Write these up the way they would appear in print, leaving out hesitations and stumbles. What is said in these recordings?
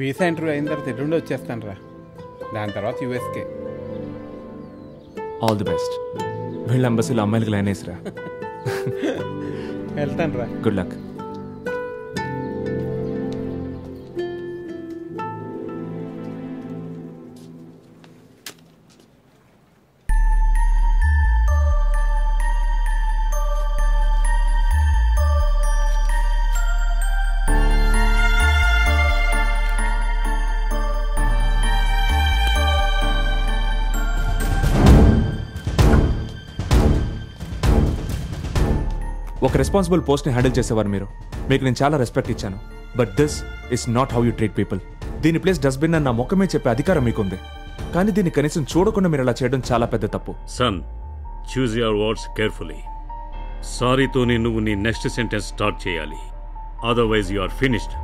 Visa interview అయిన తర్వాత ఎల్లుండి వచ్చేస్తాను రా. దాని తర్వాత యూఎస్కే. All the best. వీళ్ళ ఎంబసీలో అమ్మాయిలకి లైన్ వేసిరా. వెళ్తాను రా. Good luck. ఒక రెస్పాన్సిబుల్ పోస్ట్ని హ్యాండిల్ చేసేవారు మీరు. మీకు నేను చాలా రెస్పెక్ట్ ఇచ్చాను. But this is not how you treat people. దీని ప్లేస్ డస్ట్బిన్ అని నా ముఖమే చెప్పే అధికారం మీకుంది. కానీ దీన్ని కనీసం చూడకుండా మీరు అలా చేయడం చాలా పెద్ద తప్పు. Son, choose your words carefully. సారీతోనే నువ్వు నీ నెక్స్ట్ సెంటెన్స్ స్టార్ట్ చేయాలి. Otherwise you are finished.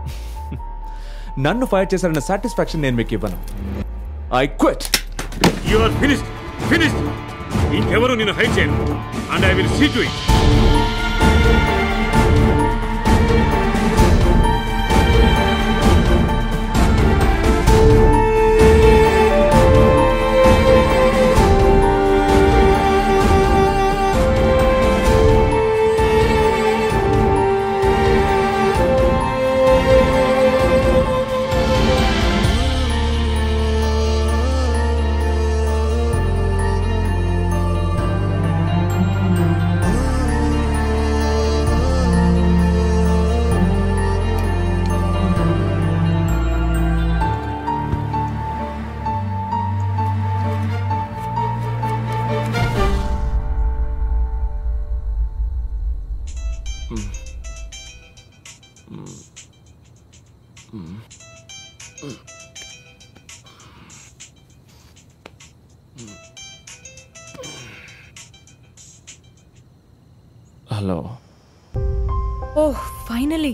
నన్ను ఫైర్ చేశారన్న సాటిస్ఫాక్షన్ నేను మీకు ఇవ్వను. I quit. You are finished. Finished. ఇంకెవరు నిన్ను హైడ్ చేయను. And I will see to it. Hello. Oh, finally.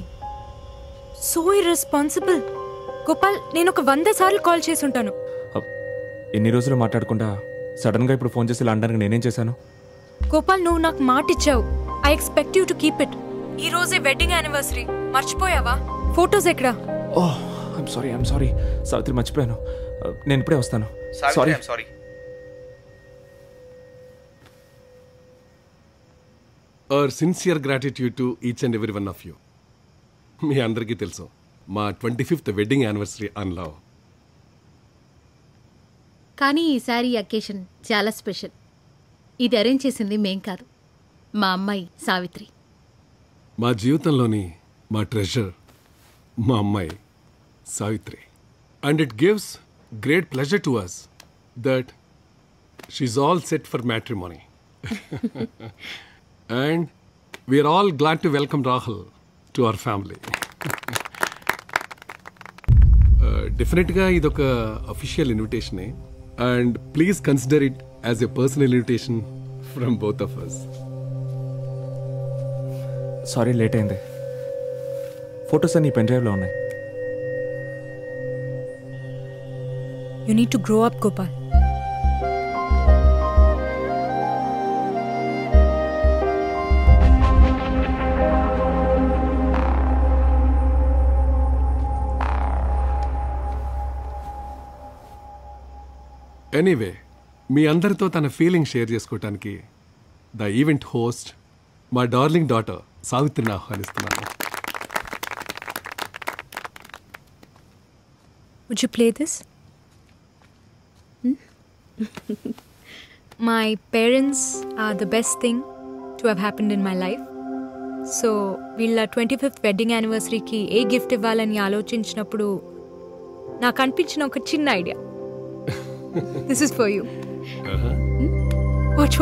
So irresponsible. Gopal, నేను ఒక 100 సార్లు కాల్ చేసి ఉంటాను. ఎన్ని రోజులు మాట్లాడకుండా సడన్ గా ఇప్పుడు ఫోన్ చేసి లండన్కి నేనేం చేశాను? గోపాల్, నువ్వు నాకు మాట ఇచ్చావు. I expect you to keep it. ఈ రోజే వెడ్డింగ్ యానివర్సరీ. మర్చిపోయావా? ఫోటోస్ ఎక్కడా? ఓహ్, ఐఎమ్ సారీ సావిత్రి, మర్చిపోయాను. నేను ఇప్పుడే వస్తాను. Sorry. Our sincere gratitude to each and every one of you. మీ అందరికీ తెలుసు మా 25th wedding anniversary on love. కానీ ఈసారి అకేషన్ చాలా స్పెషల్. ఇది అరేంజ్ చేసింది మేం కాదు, మా అమ్మాయి సావిత్రి. మా జీవితంలోని మా ట్రెజర్ మా అమ్మాయి Savitri. And it gives great pleasure to us that she's all set for matrimony. And we are all glad to welcome Rahul to our family. Definitely, ఇది ఒక official invitation, and please consider it as a personal invitation from both of us. Sorry, late అయింది. Photos అన్ని pen డ్రైవ్లో ఉన్నాయి. You need to grow up, Gopal. Anyway, మీ అందరితో తన feeling share చేసుకోవటానికి ద ఈవెంట్ హోస్ట్ మా డార్లింగ్ డాటర్ సావిత్రిని ఆహ్వానిస్తున్నాను. Would you play this? My parents are the best thing to have happened in my life. So, వీళ్ళ 25th wedding యానివర్సరీకి ఏ gift ఇవ్వాలని ఆలోచించినప్పుడు నాకు అనిపించిన ఒక చిన్న idea. This is for you. Watch.